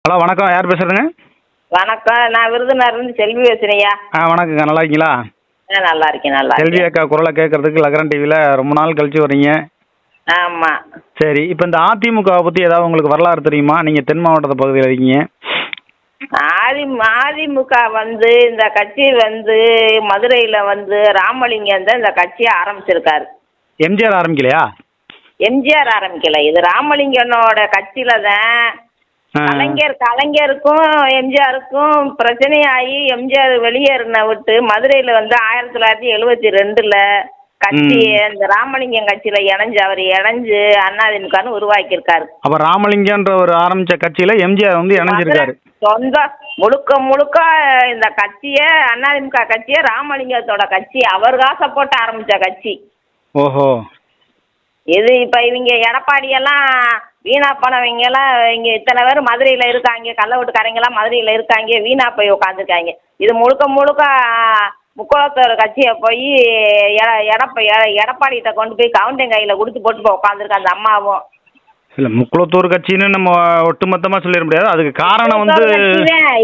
Hello வணக்கம், யார் பேசுகிறதுங்க? வணக்கம், நான் விருதுநகர்லேருந்து செல்வி பேசுகிறேன்யா. வணக்கங்க, நல்லா இருக்கீங்களா? நல்லா இருக்கேன், நல்லா செல்வி இருக்கேன். அக்கா குரலை கேட்கறதுக்கு லக்ரன் டிவியில் ரொம்ப நாள் கழிச்சு வர்றீங்க. ஆமாம். சரி, இப்போ இந்த அதிமுகவை பற்றி ஏதாவது உங்களுக்கு வரலாறு தெரியுமா? நீங்கள் தென் மாவட்டத்து பகுதியில் இருக்கீங்க. அதிமுக இந்த கட்சி மதுரையில் ராமலிங்கம் தான் இந்த கட்சியை ஆரம்பிச்சிருக்காரு. எம்ஜிஆர் ஆரம்பிக்கலையா? எம்ஜிஆர் ஆரம்பிக்கல, இது ராமலிங்கனோட கட்சியில தான். கலைஞருக்கும் எம்ஜிஆருக்கும் பிரச்சனையாகி எம்ஜிஆர் வெளியேறின விட்டு மதுரையில் 1972 கட்சி இந்த ராமலிங்கம் கட்சியில இணைஞ்சு அதிமுகன்னு உருவாக்கியிருக்காரு. அப்ப ராமலிங்கன்ற ஒரு ஆரம்பிச்ச கட்சியில எம்ஜிஆர் இணைஞ்சிருக்காரு. சொந்த முழுக்க இந்த கட்சிய அதிமுக கட்சிய ராமலிங்கத்தோட கட்சி, அவர் காசை போட்டு ஆரம்பிச்ச கட்சி. ஓஹோ. இது இப்ப இவங்க எடப்பாடி எல்லாம் வீணா போனவங்க எல்லாம் இங்க இத்தனை பேர் மதுரையில இருக்காங்க, கள்ள வீட்டுக்காரங்க எல்லாம் மதுரையில இருக்காங்க, வீணா போய் உட்காந்துருக்காங்க. இது முழுக்க முக்கோளத்தோட கட்சியை போய் எடப்பாடிகிட்ட கொண்டு போய் கவுண்டன் கையில கொடுத்து போட்டு போய் உட்காந்துருக்கு அந்த அம்மாவும். இல்ல, முக்குளத்தூர் கட்சின்னு நம்ம ஒட்டுமொத்தமா சொல்லிட முடியாது. அதுக்கு காரணம்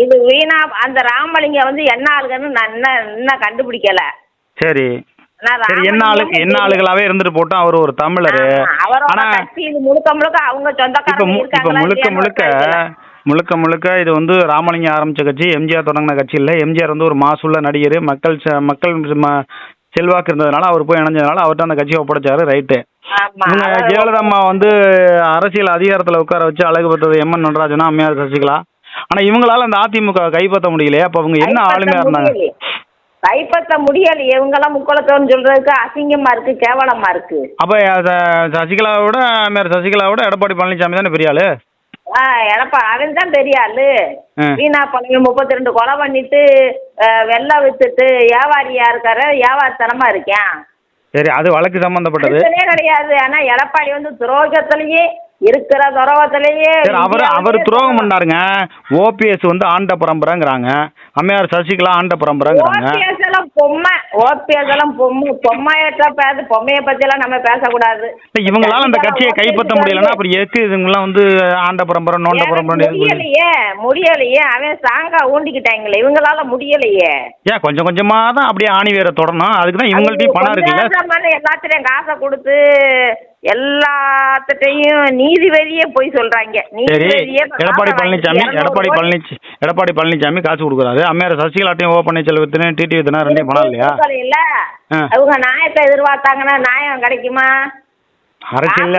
இது வீணா அந்த ராமலிங்கம் என்ன ஆளுகன்னு நான் இன்னும் கண்டுபிடிக்கல. சரி, என்ன ஆளுகளாவே இருந்துட்டு போட்டோம். அவர் ஒரு தமிழர். ஆனா முழுக்க அவங்க முழுக்க இது ராமலிங்கம் ஆரம்பிச்ச கட்சி, எம்ஜிஆர் தொடங்கின கட்சி இல்ல. எம்ஜிஆர் ஒரு மாசுள்ள நடிகர், மக்கள் செல்வாக்கு இருந்ததுனால அவர் போய் இணைஞ்சதுனால அவர்கிட்ட அந்த கட்சியை ஒப்படைச்சாரு. ரைட்டு. ஜெயலலிதா அம்மா அரசியல் அதிகாரத்துல உட்கார வச்சு அழகு பெற்றது எம்என் நடராஜனா, அம்மையார் சசிகலா. ஆனா இவங்களால அந்த அதிமுக கைப்பற்ற முடியலையே. அப்ப அவங்க என்ன ஆளுமையா இருந்தாங்க? கைப்பற்ற முடியல. இவங்கெல்லாம் முக்கோளத்தோன்னு சொல்றதுக்கு அசிங்கமா இருக்கு, கேவலமா இருக்கு. அப்ப சசிகலாவோட சசிகலாவோட எடப்பாடி பழனிசாமி தானே பெரிய ஆளு? அவன் தான் பெரிய ஆளு. வீணா பழனி 32 கொலை பண்ணிட்டு வெள்ளை வித்துட்டு வியாபாரியா இருக்கார, வியாபாரத்தனமா இருக்கேன். சரி, அது வழக்கு சம்பந்தப்பட்டது கிடையாது. ஆனா எடப்பாடி துரோகத்திலேயே இருக்கிற துரோகத்திலேயே அவர் துரோகம் பண்ணாருங்க. ஓபிஎஸ் ஆண்ட பரம்பரைங்கிறாங்க, அம்மையார் சசிகலா ஆண்ட பரம்பரைங்கிறாங்க. பொம்மைய பத்தி எல்லாம் நம்ம பேசக்கூடாது. இவங்களால அந்த கட்சியை கைப்பற்ற முடியலன்னா அப்புறம் எதுக்கு இவங்கெல்லாம் ஆண்ட பரம்பரை நோண்ட பரம்பரை? முடியலையே. அவன் ஸ்ட்ராங்கா ஊண்டிக்கிட்டாங்களே, இவங்களால முடியலையே. ஏன் கொஞ்சம் கொஞ்சமா தான் அப்படியே ஆணி வேற தொடரணும். அதுக்குதான் இவங்கள்ட்டையும் பணம் இருக்குல்ல. எல்லாத்திலையும் காசை கொடுத்து எல்லாத்தையும் நீதிபதியே போய் சொல்றாங்க. எடப்பாடி பழனிசாமி காசு கொடுக்குறாரு. அம்மையார் சசிகலாட்டையும் பன்னீர்செல்வத்திനും டிடி வித்தனா ரெண்டையும் பணம் இல்லையா? அவங்க நியாயத்தை எதிர்பார்த்தாங்கன்னா நியாயம் கிடைக்குமா? அரசியல்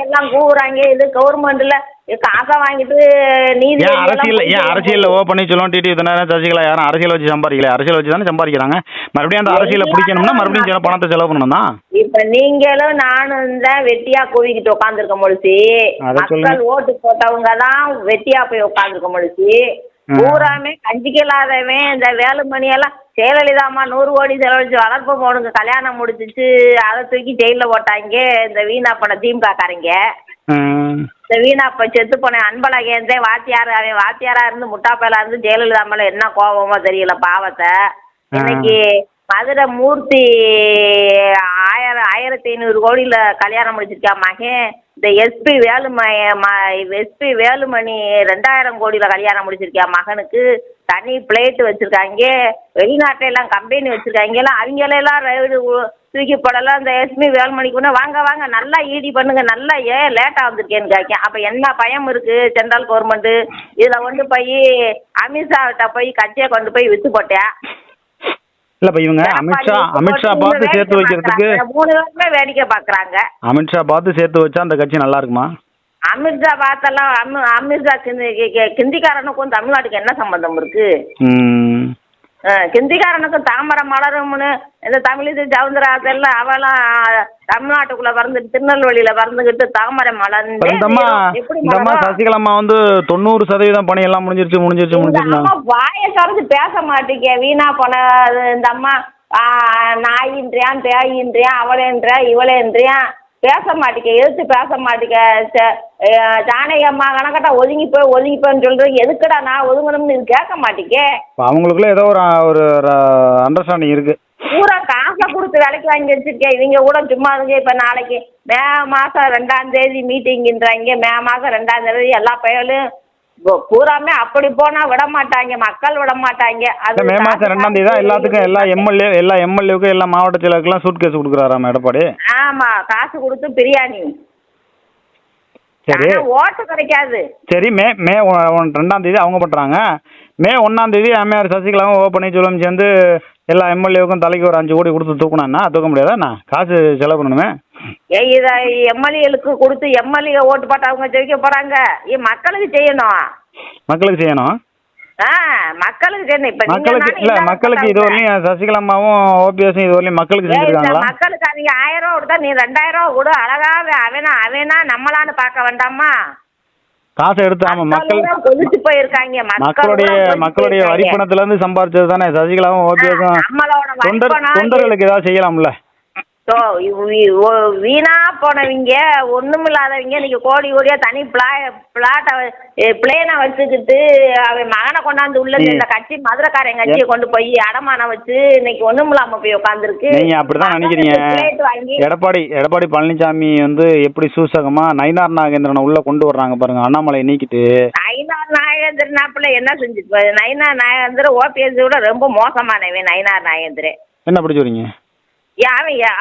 எல்லாம் கூவுறாங்க. இது கவர்மெண்ட்ல காசை வாங்கிட்டு நீதி அரசியல் பன்னீர்செல்வம் டிடி வித்தனா சசிகலா யாரும் அரசியல் வச்சு சம்பாதிக்கல. அரசியல் வச்சு தானே சம்பாதிக்கிறாங்க. மறுபடியும் அந்த அரசியலை பிடிக்கணும்னா மறுபடியும் பணத்தை செலவு பண்ணணும் தான். இப்ப நீங்களும் நானும் தான் வெட்டியா கூவிக்கிட்டு உட்காந்துருக்க முடிச்சு. மக்கள் ஓட்டு போட்டவங்க தான் வெட்டியா போய் உட்காந்துருக்க முடிச்சு. பூராமே கஞ்சிக்கலாதவன் இந்த வேலுமணி எல்லாம் ஜெயலலிதா அம்மா 100 கோடி செலவழிச்சு வளர்ப்பு போடுங்க கல்யாணம் முடிச்சிச்சு, அதை தூக்கி ஜெயில போட்டாங்க இந்த வீணா பண்ண திமுக காரங்க. இந்த வீணா செத்து போன அன்பழகேந்தே அவன் வாத்தியாரா இருந்து முட்டாப்பையில இருந்து ஜெயலலிதா மேல என்ன கோபமோ தெரியல பாவத்தை. இன்னைக்கு மதுரை மூர்த்தி 1500 கோடியில கல்யாணம் முடிச்சிருக்கா மகன். இந்த எஸ்பி வேலுமணி 2000 கோடியில கல்யாணம் முடிச்சிருக்கா மகனுக்கு. தனி பிளேட் வச்சிருக்காங்க. வெளிநாட்டுல எல்லாம் கம்பெனி வச்சிருக்காங்க. எல்லாம் அவங்களெல்லாம் தூக்கி போடலாம். இந்த எஸ்பி வேலுமணிக்கு வாங்க நல்லா ஈடி பண்ணுங்க, நல்லா ஏன் லேட்டா வந்திருக்கேன்னு கேட்கேன். அப்ப என்ன பயம் இருக்கு சென்ட்ரல் கவர்மெண்ட்? இதுல போய் அமித்ஷாவிட்ட போய் கட்சியை கொண்டு போய் வித்து போட்டேன். இல்ல இவங்க அமித்ஷா பார்த்து சேர்த்து வைக்கிறதுக்கு 3 பேருமே வேடிக்கை பாக்குறாங்க. அமித்ஷா பார்த்து சேர்த்து வச்சா அந்த கட்சி நல்லா இருக்குமா? அமித்ஷா பார்த்தெல்லாம் அமித்ஷா கிந்திக்காரனுக்கும் தமிழ்நாட்டுக்கு என்ன சம்பந்தம் இருக்கு? கிந்திக்காரனுக்கும் தாமரை மலரும்னு இந்த தமிழிசை சவுந்தரராஜன் அவெல்லாம் தமிழ்நாட்டுக்குள்ள பறந்துட்டு திருநெல்வேலியில பறந்துகிட்டு தாமரை மலர்ந்து சசிகலாமா 90% பணி எல்லாம் முடிஞ்சிருச்சு. வாயை திறந்து பேச மாட்டேங்க. வீணா போன இந்த அம்மா நாயின்றியான் பேயின்றியான் அவளேன்றியா இவளேன்றியான் பேச மாட்டேங்க. எதிர்த்து பேச மாட்டேங்க. ஜானகி அம்மா கணக்கட்டா ஒதுங்கி போய்ன்னு சொல்றது எதுக்குடா நான் ஒதுங்கணும்னு இது கேட்க மாட்டேங்க. அவங்களுக்குள்ள ஏதோ ஒரு அண்டர்ஸ்டாண்டிங் இருக்கு. பூரா காசை கொடுத்து விலைக்கு வாங்கி வச்சிருக்கேன். இவங்க கூட சும்மா இருங்க. இப்ப நாளைக்கு மே மாசம் 2ஆம் தேதி மீட்டிங்ன்றாங்க. மே மாசம் 2ஆம் தேதி எல்லா பயலும் பூராமே அப்படி போனா விட மாட்டாங்க, மக்கள் விட மாட்டாங்க. அது மே மாதம் 2ஆம் தேதி தான் எல்லாத்துக்கும் எல்லா எம்எல்ஏவுக்கும் எல்லா மாவட்ட செயலருக்கெல்லாம் சூட் கேஸ் கொடுக்குறாராம் எடப்பாடி. ஆமா, காசு கொடுத்து பிரியாணி. சரி, ஓட்டு கிடைக்காது. சரி, மே 2ஆம் தேதி அவங்க பண்ணுறாங்க. மே 1ஆம் தேதி அம்மையார் சசிகலாவும் ஓ பன்னீர்செல்வம் சேர்ந்து எல்லா எம்எல்ஏவுக்கும் தலைக்கு ஒரு 5 கோடி கொடுத்து தூக்கணும்னா தூக்க முடியாதா? காசு செலவு பண்ணணுமே. இதை எம்எல்ஏகளுக்கு கொடுத்து எம்எல்ஏ ஓட்டு போட்டு அவங்க ஜெயிக்க போறாங்க. மக்களுக்கு செய்யணும். மக்களுக்கு செய்யணும். மக்களுக்கு செய்யணும். இப்ப மக்களுக்கு இதுவரையும் சசிகலா அம்மாவும் ஓபிஎஸும் இதுவரையும் மக்களுக்கு செஞ்சிருக்காங்களா? மக்களுக்கு அவங்க 1000 ரூபா கொடுத்தா நீ 2000 ரூபா கொடு, அழகா அவனா நம்மளான்னு பார்க்க வேண்டாமா? காசை எடுத்து ஆமா கொதிச்சு போயிருக்காங்க. மக்களுடைய வரிப்பணத்துல இருந்து சம்பாதிச்சது தானே சசிகலாவும் ஓபிஎஸும். தொண்டர்களுக்கு ஏதாவது செய்யலாம்ல? வீணா போனவங்க ஒண்ணுமில்லாதவங்க இன்னைக்கு கோடி கோடியா தனி பிளேனை வச்சுக்கிட்டு அவன் மகனை கொண்டாந்து உள்ள இந்த கட்சி மதுரைக்காரன் கட்சியை கொண்டு போய் அடமானம் வச்சு இன்னைக்கு ஒண்ணுமில்லாம போய் உட்காந்துருக்கு. நீங்க அப்படிதான் நினைக்கிறீங்க? எடப்பாடி பழனிசாமி எப்படி சூசகமா நயினார் நாகேந்திரனை உள்ள கொண்டு வர்றாங்க பாருங்க, அண்ணாமலை நீக்கிட்டு. நயினார் நாகேந்திரனாப்புல என்ன செஞ்சு? நயினார் நாகேந்திரன் ஓபிஎஸ் விட ரொம்ப மோசமானவன் நயினார் நாகேந்திரன். என்ன அப்படி சொல்றீங்க?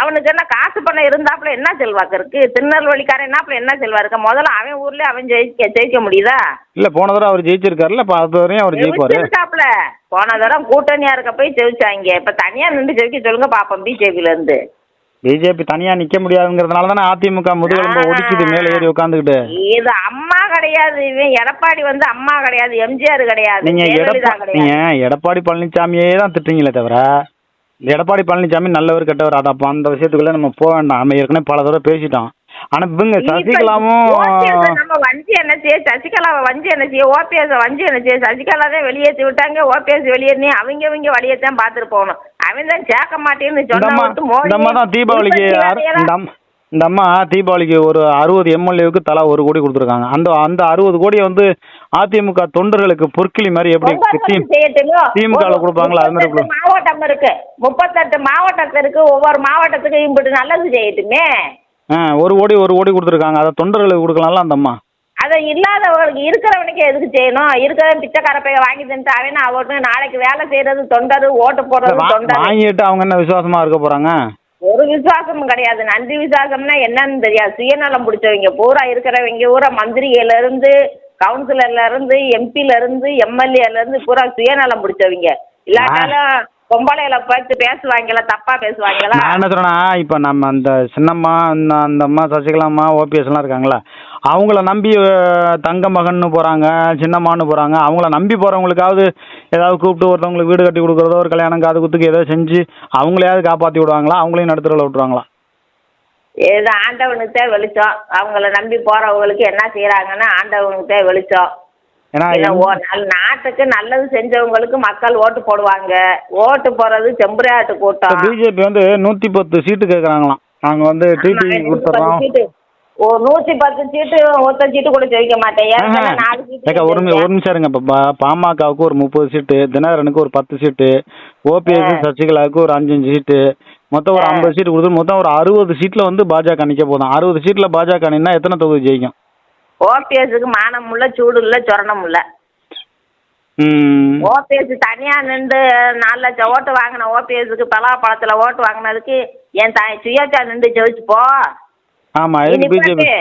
அவனுக்கு என்ன காசு பணம் இருந்தாப்புல என்ன செல்வாக்கு இருக்கு? திருநெல்வேலிக்காரன் என்னாப்புல என்ன செல்வா இருக்க? முதல்ல அவன் ஊர்ல அவன் ஜெயிக்க முடியுதா? இல்ல, போன தடவை அவர் ஜெயிச்சிருக்காருல்ல, அது வரையும் அவர் ஜெயிப்பாரு. போன தடவை கூட்டணியா இருக்க போய் ஜெயிச்சாங்க. இப்ப தனியா நின்று ஜெயிக்க சொல்லுங்க பாப்போம். பிஜேபில இருந்து பிஜேபி தனியா நிக்க முடியாதுங்கிறதுனால தானே அதிமுக முதுகெலும்பு ஒடிக்குது மேல ஏறி உட்காந்துக்கிட்டு. இது அம்மா கிடையாது, இவன் எடப்பாடி அம்மா கிடையாது, எம்ஜிஆர் கிடையாது. நீங்க எடப்பாடி பழனிசாமியே தான் திட்டுறீங்களே தவிர எடப்பாடி பழனிசாமி நல்லவர் கெட்டவர் அது அப்போ அந்த விஷயத்துக்குள்ள நம்ம போக வேண்டாம். நம்ம ஏற்கனவே பல தடவை பேசிட்டோம். ஆனா இவங்க சசிகலாவும் நம்ம வஞ்சி என்ன செய்ய, சசிகலாவை வஞ்சி என்ன செய்ய, ஓபிஎஸ் வஞ்சி என்ன செய்ய? சசிகலா தான் வெளியேற்றி விட்டாங்க, ஓபிஎஸ் வெளியேறி அவங்க வழியத்தான் பார்த்துட்டு போகணும். அவன் தான் சேர்க்க மாட்டேன்னு சொன்னா தீபாவளிக்கு இந்த அம்மா தீபாவளிக்கு ஒரு 60 எம்எல்ஏவுக்கு தலா 1 கோடி கொடுத்துருக்காங்க. அந்த 60 கோடியை அதிமுக தொண்டர்களுக்கு பொற்கிளி மாதிரி எப்படி திமுக கொடுப்பாங்களா? அது மாதிரி மாவட்டம் இருக்கு, 38 மாவட்டத்தில் இருக்கு. ஒவ்வொரு மாவட்டத்துக்கு இப்படி நல்லது செய்யட்டுமே. 1 கோடி கொடுத்துருக்காங்க. அதை தொண்டர்களுக்கு கொடுக்கலாம்ல அந்த அம்மா. அதை இல்லாதவங்களுக்கு இருக்கிறவனுக்கு எதுக்கு செய்யணும்? இருக்கிற பிச்சைக்கார பைய வாங்கி தின்ட்டு அவன் அவனு நாளைக்கு வேலை செய்யறது தொண்டரு, ஓட்டு போடுறது தொண்டர். வாங்கிட்டு அவங்க என்ன விசுவாசமா இருக்க போறாங்க? ஒரு விசுவாசமும் கிடையாது. நன்றி விசுவாசம்னா என்னன்னு தெரியாது. சுயநலம் பிடிச்சவங்க பூரா இருக்கிறவங்க பூரா மந்திரியில இருந்து கவுன்சிலர்ல இருந்து எம்பில இருந்து எம்எல்ஏல இருந்து பூரா சுயநலம் பிடிச்சவங்க. இல்லாட்டாலும் பொம்பளையில பார்த்து பேசுவாங்களா, தப்பா பேசுவாங்களா? நான் என்ன சொல்றேன்னா, இப்ப நம்ம அந்த சின்னம்மா அந்த அம்மா சசிகலா அம்மா ஓபிஎஸ் எல்லாம் இருக்காங்களா, அவங்கள நம்பி தங்க மகன்னு போறாங்க, சின்னம்மான்னு போறாங்க. அவங்கள நம்பி போறவங்களுக்காவது ஏதாவது கூப்பிட்டு ஒருத்தவங்களுக்கு வீடு கட்டி கொடுக்குறதோ ஒரு கல்யாணம் காது குத்துக்கு ஏதோ செஞ்சு அவங்களையாவது காப்பாற்றி விடுவாங்களா? அவங்களையும் நடுத்தரவில் விட்டுருவாங்களா? ஏதோ ஆண்டவனுக்கு தான் வெளிச்சம். அவங்கள நம்பி போறவங்களுக்கு என்ன செய்யறாங்கன்னா ஆண்டவனுக்கு தான் வெளிச்சம். நாட்டுக்கு நல்லது செஞ்சவங்களுக்கு மக்கள் ஓட்டு போடுவாங்க. ஓட்டு போறது செம்பரியாட்டு கூட்டம். பிஜேபி 110 சீட்டு கேட்கறாங்களாம். நாங்க டிடி கொடுத்துறோம். 110 சீட்டு ஒத்த சீட்டு கூட ஜெயிக்க மாட்டேன். ஒரு நிமிஷம் இருங்க. இப்ப பாமகவுக்கு ஒரு 30 சீட்டு, தினகரனுக்கு ஒரு 10 சீட்டு, ஓபிஎஸ் சசிகலாவுக்கு ஒரு 5 சீட்டு, மொத்தம் ஒரு 50 சீட்டு கொடுத்து மொத்தம் ஒரு 60 சீட்ல பாஜக நிக்க போதும். 60 சீட்ல பாஜக நின்னா எத்தனை தொகுதி ஜெயிக்கும்? ஓபிஎஸ்க்கு மானம் இல்ல, சூடு இல்ல, சொரணம் இல்ல. ஓபிஎஸ் தனியா நின்று 4 லட்சம் ஓட்டு வாங்கின ஓபிஎஸ்க்கு பலாப்பழத்துல ஓட்டு வாங்கினதுக்கு என் சுயேட்சா நின்று ஜெயிச்சு போ. ஆமா, பிஜேபி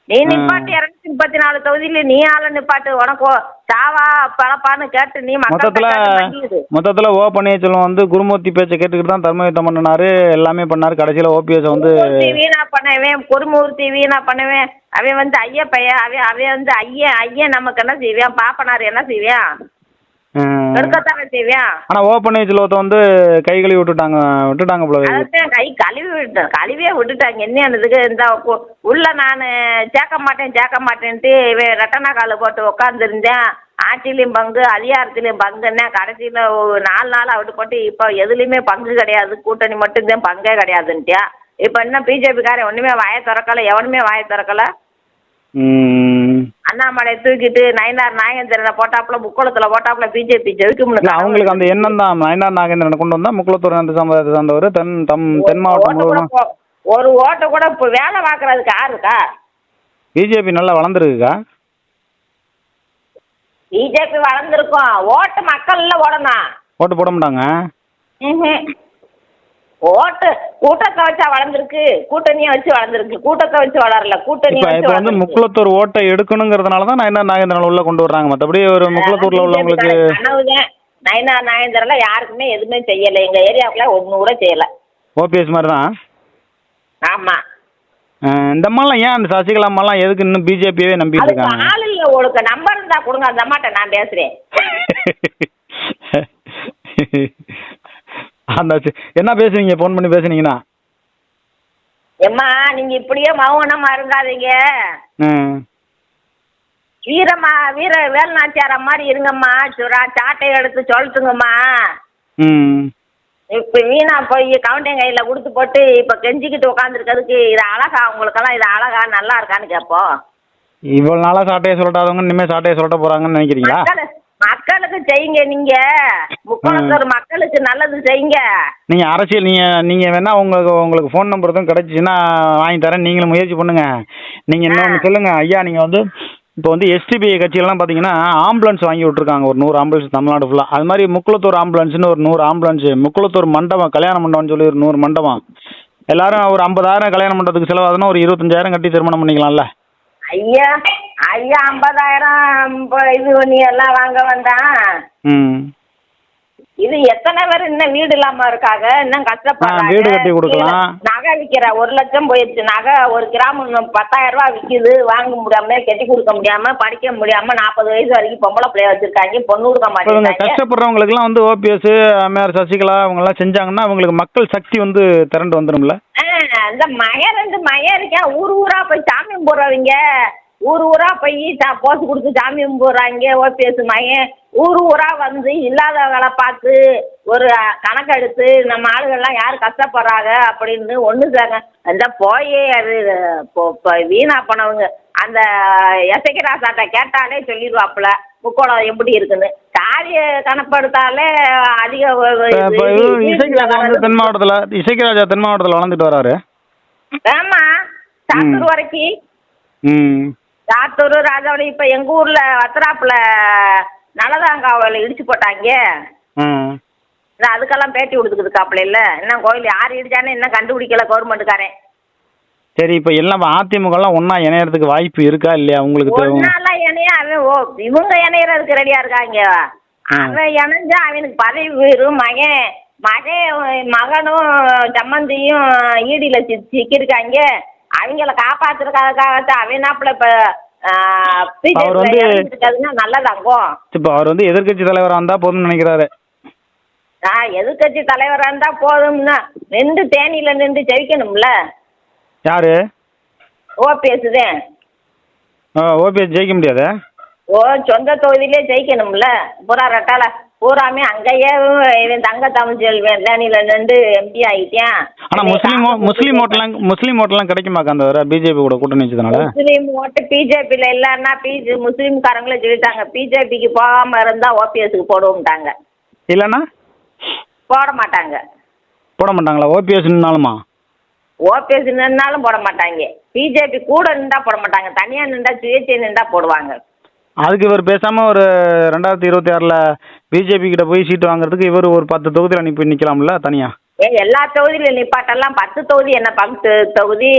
நீ நிப்பாட்டு 234 தொகுதியில நீ ஆள நிப்பாட்டு. உனக்கு சாவா பழப்பான்னு கேட்டு நீ மொத்தத்துல ஓ பன்னீர்செல்வம் குருமூர்த்தி பேச்சை கேட்டுக்கிட்டு தான் தர்மயுத்தம் பண்ணினாரு, எல்லாமே பண்ணாரு. கடைசியில ஓபிஎஸ் வீணா பண்ணவேன், குருமூர்த்தி வீணா பண்ணவேன். அவன் ஐயப்பைய அவன் ஐயன் நமக்கு என்ன செய்வான்? பாப்பனாரு என்ன செய்வான்? ஆனா ஓ பன்னீர்செல்வத்தை கை கழுவி விட்டுட்டாங்க போல. கை கழுவியே விட்டுட்டாங்க. என்னதுக்கு இந்த உள்ள நான் சேர்க்க மாட்டேன்ட்டு இவன் ரெட்டனா கால போட்டு உட்காந்துருந்தேன். ஆட்சியிலையும் பங்கு, அதிகாரத்திலையும் பங்குன்னா கடைசியில 4 நாள் அவுட்டு போட்டு இப்ப எதுலையுமே பங்கு கிடையாது, கூட்டணி மட்டும்தான் பங்கே கிடையாதுன்ட்டியா. இப்ப என்ன பிஜேபிக்காரன் ஒண்ணுமே வாயை திறக்கல, எவனுமே வாயை திறக்கல. அண்ணாமலை தூக்கிட்டு நயினார் நாகேந்திரனை போட்டாப்புல, முக்குளத்துல போட்டாப்புல பிஜேபி ஜெயிக்கும். அவங்களுக்கு அந்த எண்ணம் தான். நயினார் நாகேந்திரனை கொண்டு வந்தா முக்குளத்தூர் அந்த சமுதாயத்தை சார்ந்தவர் தென் மாவட்டம் ஒரு ஓட்டை கூட இப்ப வேலை பார்க்கறதுக்கு யாருக்கா? பிஜேபி நல்லா வளர்ந்துருக்குக்கா. பிஜேபி வளர்ந்துருக்கும், ஓட்டு மக்கள்ல ஓடணும். ஓட்டு போட மாட்டாங்க. ஓட்டு கூட்டத்தை வச்சா வளர்ந்துருக்கு, கூட்டணியை வச்சு வளர்ந்துருக்கு. கூட்டத்தை வச்சு வளரல, கூட்டணியை வச்சு இப்போ வந்து முக்குளத்தூர் ஓட்டை எடுக்கணுங்கிறதுனால தான் நயனா நாகேந்திரன் உள்ள கொண்டு வர்றாங்க. மற்றபடி ஒரு முக்குளத்தூர்ல உள்ளவங்களுக்கு கனவுதான். நயனா நாகேந்திரன்ல யாருக்குமே எதுவுமே செய்யலை, எங்க ஏரியாவுக்குள்ள ஒன்று கூட செய்யலை. ஓபிஎஸ் மாதிரி தான். ஆமாம். இந்த அம்மாலாம் ஏன் அந்த சசிகலா அம்மாலாம் எதுக்கு இன்னும் பிஜேபியவே நம்பிட்டு இருக்காங்க? ஆள் இல்லை, உங்களுக்கு நம்பர் இருந்தா கொடுங்க, அந்த அம்மாட்ட நான் பேசுறேன். அந்த என்ன பேசுவீங்க ஃபோன் பண்ணி பேசுனீங்கன்னா? எம்மா நீங்க இப்படியே மௌனமா இருக்காதீங்க, வீர வேலுநாச்சியார மாதிரி இருங்கம்மா. சாட்டை எடுத்து சொல்லட்டுங்கம்மா. இப்ப வீணா போய் கவுண்டன் கையில கொடுத்து போட்டு இப்ப கெஞ்சிக்கிட்டு உட்காந்துருக்கிறதுக்கு இது அழகா? உங்களுக்கெல்லாம் இது அழகா நல்லா இருக்கான்னு கேட்போம். இவ்வளவு நாளா சாட்டையை சொல்லட்டாதவங்க இனிமே சாட்டையை சொல்ல போறாங்கன்னு நினைக்கிறீங்களா? மக்களுக்கு செய்யுங்க, நீங்க முக்குளத்தூர் மக்களுக்கு நல்லது செய்யுங்க. நீங்க அரசியல் நீங்க வேணா உங்களுக்கு ஃபோன் நம்பர் எதுவும் கிடைச்சிச்சுன்னா வாங்கி தரேன், நீங்களும் முயற்சி பண்ணுங்க. நீங்க இன்னொன்று சொல்லுங்க ஐயா, நீங்க வந்து இப்போ வந்து எஸ்டிபிஐ கட்சியெல்லாம் பார்த்தீங்கன்னா ஆம்புலன்ஸ் வாங்கி விட்ருக்காங்க, ஒரு 100 ஆம்புலன்ஸ் தமிழ்நாடு ஃபுல்லாக. அது மாதிரி முக்குளத்தூர் ஆம்புலன்ஸ்னு ஒரு 100 ஆம்புலன்ஸ், முக்குளத்தூர் மண்டபம் கல்யாண மண்டபம்னு சொல்லி ஒரு 100 மண்டபம். எல்லாரும் ஒரு 50,000 கல்யாண மண்டபத்துக்கு செலவாகுதுன்னா ஒரு 25,000 கட்டி திருமணம் பண்ணிக்கலாம்ல. ஐயா 50,000 இது பண்ணி எல்லாம் வாங்க வேண்டாம். இது எத்தனை பேர் இன்னும் வீடு இல்லாம இருக்காங்க, இன்னும் கஷ்டப்படுறாங்க. வீடு கட்டி கொடுக்கலாம். நகை விற்கிற 1 லட்சம் போயிடுச்சு. நகை ஒரு கிராம் 10,000 ரூபா விற்கிது. வாங்க முடியாம, கட்டி கொடுக்க முடியாம, படிக்க முடியாம 40 வயசு வரைக்கும் பொம்பளை பிள்ளைய வச்சிருக்காங்க, பொண்ணு கொடுக்க மாட்டேங்கிறாங்க. கஷ்டப்படுறவங்களுக்குலாம் வந்து ஓபிஎஸ் அம்மையார் சசிகலா அவங்க எல்லாம் செஞ்சாங்கன்னா அவங்களுக்கு மக்கள் சக்தி வந்து திரண்டு வந்துடும்ல. இந்த மகன் 2 மகன் இருக்கேன், ஊரா போய் சாமி போடுறவங்க, ஊரா போய் போட்டு கொடுத்து சாமி கும்பிடுறாங்க. ஓபிஎஸ் மகன் ஊரா வந்து இல்லாதவங்களை பார்த்து ஒரு கணக்கெடுத்து நம்ம ஆளுகள்லாம் யார் கஷ்டப்படுறாங்க அப்படின்னு ஒன்று சேங்க. அந்த போய் அது வீணா போனவங்க அந்த எசைக்கராசாட்டை கேட்டாலே சொல்லிடுவாப்புல முக்கோணம் எப்படி இருக்குன்னு. சாதிய கணப்படுத்தாலே அதிக தென் மாவட்டத்தில் இசைக்கராஜா தென் மாவட்டத்தில் வளர்ந்துட்டு வராரு. ஆமா, சாத்தூர் வரைக்கும். சாத்தூர் ராஜாவளி இப்போ எங்கள் ஊரில் வத்திராப்புல நல்லதாங்காவில் இடிச்சு போட்டாங்க. அதுக்கெல்லாம் பேட்டி கொடுத்துக்கிட்டு இல்லை, இன்னும் கோயில் யார் இடிச்சானே இன்னும் கண்டுபிடிக்கல கவர்மெண்ட்டுக்காரன். சரி, இப்போ எல்லாம் அதிமுகலாம் ஒன்றா இணையறதுக்கு வாய்ப்பு இருக்கா இல்லையா உங்களுக்கு? ஒன்னாலாம் இணைய அவன் இவங்க இணையறதுக்கு ரெடியாக இருக்காங்க. அவன் இணைஞ்சா அவனுக்கு பதவி போயிடும். மகனும் சம்மந்தியும் ஈடியில் சிக்கியிருக்காங்க. அவங்கள காப்பாத்துறதுக்காகத்தான் அவனாப்புல இப்ப நல்லதாங்கும். இப்போ அவர் வந்து எதிர்கட்சி தலைவராக இருந்தா போதும்னு நினைக்கிறாரு. எதிர்கட்சி தலைவராக இருந்தா போதும்னா நின்று தேனியில நின்று ஜெயிக்கணும்ல. யாரு? ஓபிஎஸ் தான். ஓபிஎஸ் ஜெயிக்க முடியாது. சொந்த தொகுதியிலே ஜெயிக்கணும்ல. பூரா ரெட்டால பூராமே அங்கேயே இவன் தங்க தமிழ்ச்செல்வன் தேனியில நின்று எம்பி ஆகிட்டேன். ஆனா முஸ்லீம் ஓட்டெல்லாம் கிடைக்குமாக்கா அந்த பிஜேபி கூட கூட்டணி வச்சதுனால? முஸ்லீம் ஓட்டு பிஜேபியில் இல்லைன்னா முஸ்லீம்காரங்களே சொல்லிட்டாங்க, பிஜேபிக்கு போகாம இருந்தா ஓபிஎஸ்க்கு போடுவோம்ட்டாங்க. இல்லைன்னா போட மாட்டாங்க. போட மாட்டாங்களா? ஓபிஎஸ் நின்னாலுமா? ஓபிஎஸ் நின்னாலும் போட மாட்டாங்க. பிஜேபி கூட நின்றா போட மாட்டாங்க, தனியா நின்றா சுயேட்சை நின்றா போடுவாங்க. அதுக்கு இவர் பேசாம ஒரு 2026ல் பிஜேபி கிட்ட போய் சீட்டு வாங்குறதுக்கு இவர் ஒரு 10 தொகுதியில் அனுப்பி நிக்கலாம்ல தனியா? எல்லா தொகுதியிலும் நிப்பாட்டெல்லாம். 10 தொகுதி என்ன 10 தொகுதி?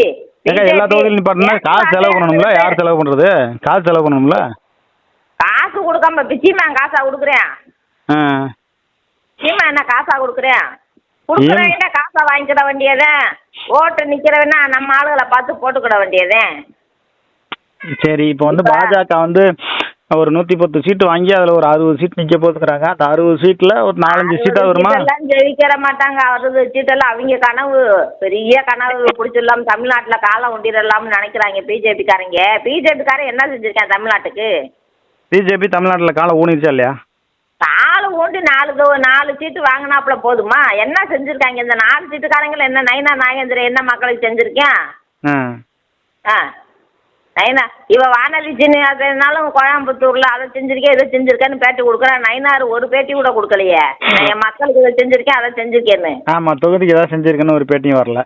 எல்லா தொகுதியிலும் நிப்பாட்டினா காசு செலவு பண்ணணும்ல. யார் செலவு பண்றது? காசு செலவு பண்ணணும்ல. காசு கொடுக்காம பிச்சிமா காசா கொடுக்குறேன். சீமா என்ன காசா கொடுக்குறேன்? கொடுக்குறவங்க காசா வாங்கிக்கிட வேண்டியதேன். ஓட்டு நிக்கிறவனா நம்ம ஆளுகளை பார்த்து போட்டுக்கிட வேண்டியதேன். சரி, இப்போ வந்து பாஜக வந்து ஒரு 110 சீட்டு வாங்கி அதில் ஒரு 60 சீட் நிற்க போத்துக்கிறாங்க. அந்த 60 சீட்டில் ஒரு 4-5 சீட்டாக வருமா? ஜெயிக்கிற மாட்டாங்க. 60 சீட்டெல்லாம் அவங்க கனவு, பெரிய கனவு பிடிச்சிடலாம், தமிழ்நாட்டில் காலம் ஒண்டிடலாம்னு நினைக்கிறாங்க பிஜேபிக்காரங்க. பிஜேபிக்காரன் என்ன செஞ்சிருக்கேன் தமிழ்நாட்டுக்கு? பிஜேபி தமிழ்நாட்டில் காலம் ஊனிருச்சா இல்லையா? காலம் ஊண்டி 4 சீட்டு வாங்கினாப்புல போதுமா? என்ன செஞ்சுருக்காங்க இந்த 4 சீட்டுக்காரங்களை? என்ன நயனா நாகேந்திரன் என்ன மக்களுக்கு செஞ்சுருக்கேன்? நயனா இவ வானதி சின்னாலும் கோயம்புத்தூர்ல அதை செஞ்சிருக்கேன் இதை செஞ்சிருக்கேன்னு பேட்டி கொடுக்குறேன். நயனார் ஒரு பேட்டி கூட கொடுக்கலையே, என் மக்களுக்கு இதை செஞ்சிருக்கேன் அதை செஞ்சிருக்கேன்னு. ஆமா, தொகுதிக்கு ஏதாவது செஞ்சிருக்கேன்னு ஒரு பேட்டியும் வரல.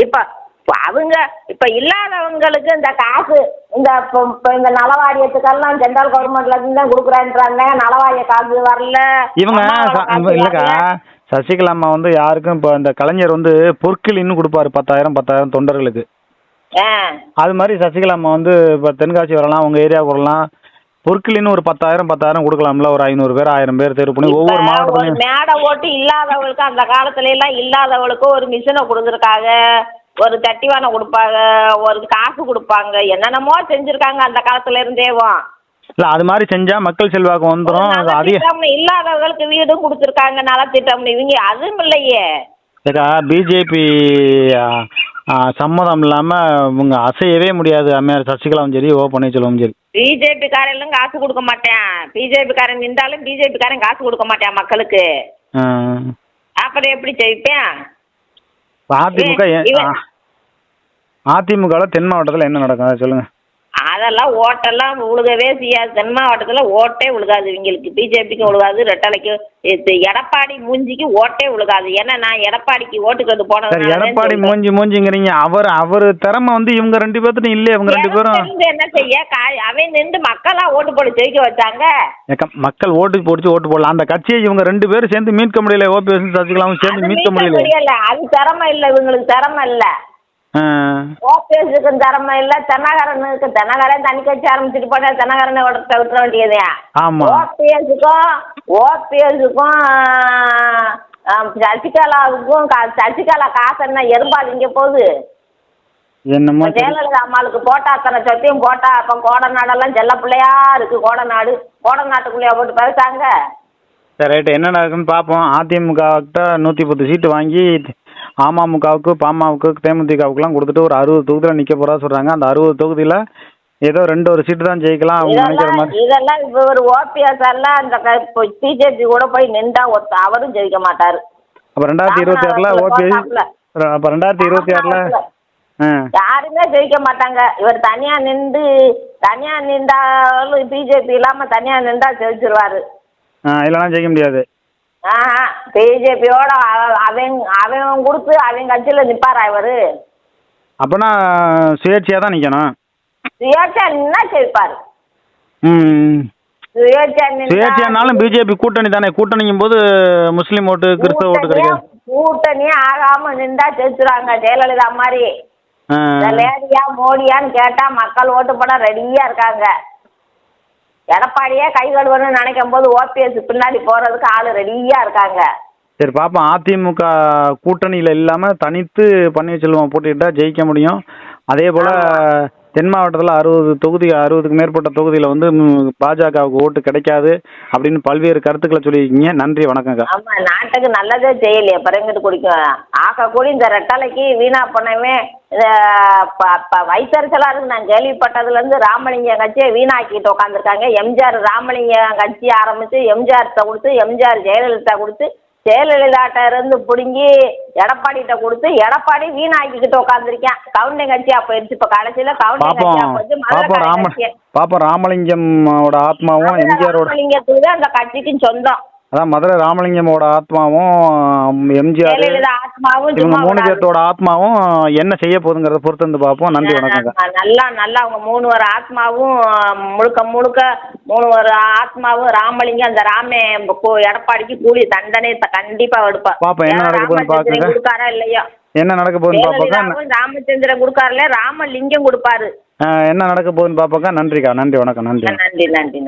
இப்ப அவங்க இப்ப இல்லாதவங்களுக்கு இந்த காசு இந்த இப்போ இந்த நலவாரியத்துக்கெல்லாம் சென்ட்ரல் கவர்மெண்ட்ல இருந்து தான் கொடுக்குறேன்றாங்க. நலவாரிய காசு வரல. இவங்க இல்லைக்கா, சசிகலா அம்மா வந்து யாருக்கும் இப்போ இந்த கலைஞர் வந்து பொற்கிளின்னு கொடுப்பாரு 10,000 தொண்டர்களுக்கு. அது மாதிரி சசிகலா அம்மா வந்து இப்போ தென்காசி வரலாம், உங்கள் ஏரியாவுக்கு வரலாம், பொற்கிளின்னு ஒரு 10,000 கொடுக்கலாம்ல. ஒரு 500 பேர் 1000 பேர் தேர்வு பண்ணி ஒவ்வொரு மாவட்டத்துலையும். மேடை ஓட்டு இல்லாதவங்களுக்கு அந்த காலத்துல எல்லாம் இல்லாதவங்களுக்கு ஒரு மிஷினை கொடுத்துருக்காங்க, ஒரு தட்டிவானை கொடுப்பாங்க, ஒரு காசு கொடுப்பாங்க, என்னென்னமோ செஞ்சுருக்காங்க அந்த காலத்துல இருந்தேவும். இல்லை அது மாதிரி செஞ்சால் மக்கள் செல்வாக்கு வந்துடும். அதிகம் இல்லாதவங்களுக்கு வீடும் கொடுத்துருக்காங்க, நலத்திட்டம். இவங்க அதுவும் இல்லையே. ஏக்கா பிஜேபி சம்மதம் இல்லாமல் இவங்க அசையவே முடியாது. அம்மையார் சசிகலாவும் சரி, ஓ பன்னீர்செல்வமும் சரி. பிஜேபி காரெல்லாம் காசு கொடுக்க மாட்டேன். பிஜேபி காரன் நின்றாலும் பிஜேபி காரன் காசு கொடுக்க மாட்டேன் மக்களுக்கு. அப்புறம் எப்படி ஜெயிப்பேன்? அதிமுக தென் மாவட்டத்தில் என்ன நடக்கும் அதை சொல்லுங்க. அதெல்லாம் ஓட்டெல்லாம் விழுகவே செய்யாது. தென் மாவட்டத்தில் ஓட்டே விழுகாது. இவங்களுக்கு பிஜேபிக்கு விழுகாது, ரெட்டலைக்கு எடப்பாடி மூஞ்சிக்கு ஓட்டே விழுகாது. ஏன்னா நான் எடப்பாடிக்கு ஓட்டுக்கு போனது. எடப்பாடி மூஞ்சிங்கிறீங்க. அவர் திறமை வந்து இவங்க 2 பேர்த்துட்டும் இல்லையே. இவங்க 2 பேரும் என்ன செய்ய? அவன் நின்று மக்களா ஓட்டு போட்டு ஜெயிக்க வச்சாங்க. மக்கள் ஓட்டு போடலாம். அந்த கட்சியை இவங்க 2 பேரும் சேர்ந்து மீட்க முடியல. ஓபிஎஸ் சசிகலாவும் சேர்ந்து மீட்க முடியல. அது திறமை இல்லை, இவங்களுக்கு திறமை இல்லை. ஓபிஎஸ்க்கு திறமை இல்ல. தென்னகரன் தனி கட்சி ஆரம்பிச்சுட்டு போட்டா தென்னகரனை விட்டுற வேண்டியது. ஓபிஎஸ்க்கும் சசிகலா காசு என்ன எறும்பாது இங்க போகுது. ஜெயலலிதா அம்மாளுக்கு போட்டா அத்தனை சொத்தையும் போட்டா. அப்ப கோடநாடெல்லாம் செல்ல பிள்ளையா இருக்கு. கோடநாட்டுக்குள்ளேயா போட்டு பேசாங்க. சரி ரைட்டு, என்ன நடக்குன்னு பார்ப்போம். அதிமுக 110 சீட்டு வாங்கி அமமுகவுக்கு, பாமகவுக்கு, தேமுதிகவுக்குலாம் கொடுத்துட்டு ஒரு 60 தொகுதியில் நிற்க போறா சொல்றாங்க. அந்த 60 தொகுதியில் ஏதோ 2 சீட்டு தான் ஜெயிக்கலாம் அவங்க நினைக்கிற மாதிரி. இதெல்லாம் இப்போ ஒரு ஓபிஎஸ் எல்லாம் அந்த பிஜேபி கூட போய் நின்றா அவரும் ஜெயிக்க மாட்டாரு. அப்போ 2026 ஓபிஎஸ், அப்போ 2026 யாருமே ஜெயிக்க மாட்டாங்க. இவர் தனியா நின்றாலும் பிஜேபி இல்லாம தனியா நின்றா ஜெயிச்சிருவாரு. இல்லைன்னா ஜெயிக்க முடியாது. பிஜேபியோட அவன் கொடுத்து அவன் கட்சியில நிப்பாரா இவரு? அப்பனா சுயேட்சையா தான் நிக்கணும். சுயேட்சையா நின்னா ஜெயிப்பாரு. சுயேட்சையானாலும் பிஜேபி கூட்டணி தானே. கூட்டணிக்கும் போது முஸ்லீம் ஓட்டு, கிறிஸ்தவ ஓட்டு கிடைக்கும். கூட்டணியே ஆகாம நின்றா ஜெயிச்சுறாங்க. ஜெயலலிதா மாதிரி லேடியா மோடியான்னு கேட்டா மக்கள் ஓட்டு போட ரெடியா இருக்காங்க. எடப்பாடியே கை கழுவணும்னு நினைக்கும் போது ஓபிஎஸ் பின்னாடி போறதுக்கு ஆளு ரெடியா இருக்காங்க. சரி பாப்போம். அதிமுக கூட்டணியில இல்லாம தனித்து பன்னீர்செல்வம் போட்டிட்டா ஜெயிக்க முடியும். அதே போல தென் மாவட்டத்தில் 60 தொகுதி, 60க்கு மேற்பட்ட தொகுதியில் வந்து பாஜகவுக்கு ஓட்டு கிடைக்காது அப்படின்னு பல்வேறு கருத்துக்களை சொல்லியிருக்கீங்க. நன்றி, வணக்கங்க. ஆமா, நாட்டுக்கு நல்லதே செய்யலையே, பிறங்கிட்டு குடிக்கும். ஆக்கக்கூடி இந்த ரெட்டலைக்கு வீணா பண்ணவே வைத்தறிச்சலா இருக்கு. நான் கேள்விப்பட்டதுல இருந்து ராமலிங்கம் கட்சியை வீணாக்கிட்டு உட்காந்துருக்காங்க. எம்ஜிஆர் ராமலிங்கம் கட்சி ஆரம்பிச்சு எம்ஜிஆர்கிட்ட கொடுத்து, எம்ஜிஆர் ஜெயலலிதா கொடுத்து, ஜெயலலிதாட்ட இருந்து பிடுங்கி எடப்பாடிகிட்ட கொடுத்து, எடப்பாடி வீணாக்கிக்கிட்டு உட்காந்துருக்கேன். கவுண்டிங் கட்சியா போயிடுச்சு. இப்ப கடைசியில கவுண்டிங் கட்சியா போயிடுச்சு. பாப்பா ராமலிங்கமோட ஆத்மாவும் எம்ஜிஆரோட ராமலிங்கத்துக்கு தான் அந்த கட்சிக்கு சொந்தம். அதான் மதுரை ராமலிங்கமோட ஆத்மாவும் எம்ஜிஆர் ஆத்மாவும் இவங்க 3 பேர்த்தோட ஆத்மாவும் என்ன செய்ய போகுதுங்கிறத பொறுத்து வந்து பார்ப்போம். நன்றி, வணக்கம். நல்லா அவங்க 3 பேர் ஆத்மாவும் முழுக்க 3 பேர் ஆத்மாவும் ராமலிங்கம் அந்த எடப்பாடிக்கு கூலி தண்டனை கண்டிப்பா எடுப்பா. பாப்போம் என்ன நடக்க போகுதுன்னு பாக்குங்க. கொடுக்காரா இல்லையா, என்ன நடக்க போகுதுன்னு பாப்போம். ராமச்சந்திரன் கொடுக்காருல, ராமலிங்கம் கொடுப்பாரு. என்ன நடக்க போகுதுன்னு பாப்போங்க. நன்றிக்கா, நன்றி, வணக்கம். நன்றி.